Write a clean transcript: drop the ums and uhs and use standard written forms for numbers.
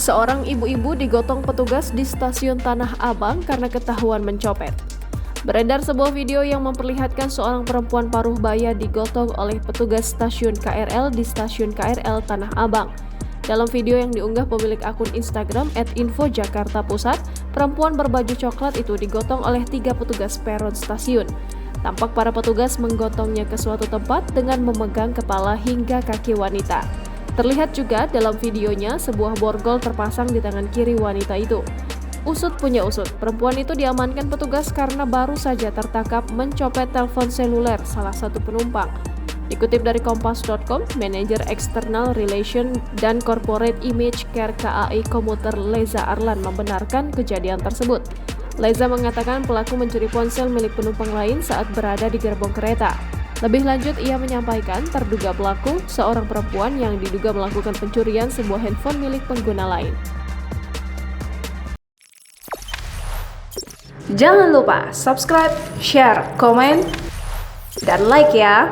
Seorang ibu-ibu digotong petugas di stasiun Tanah Abang karena ketahuan mencopet. Beredar sebuah video yang memperlihatkan seorang perempuan paruh baya digotong oleh petugas stasiun KRL di stasiun KRL Tanah Abang. Dalam video yang diunggah pemilik akun Instagram @info_jakarta_pusat, perempuan berbaju coklat itu digotong oleh 3 petugas peron stasiun. Tampak para petugas menggotongnya ke suatu tempat dengan memegang kepala hingga kaki wanita. Terlihat juga dalam videonya sebuah borgol terpasang di tangan kiri wanita itu. Usut punya usut, perempuan itu diamankan petugas karena baru saja tertangkap mencopet telepon seluler salah satu penumpang. Dikutip dari kompas.com, manajer External Relation dan Corporate Image Care KAI Komuter Leza Arlan membenarkan kejadian tersebut. Leza mengatakan pelaku mencuri ponsel milik penumpang lain saat berada di gerbong kereta. Lebih lanjut, ia menyampaikan terduga pelaku seorang perempuan yang diduga melakukan pencurian sebuah handphone milik pengguna lain. Jangan lupa subscribe, share, komen, dan like ya!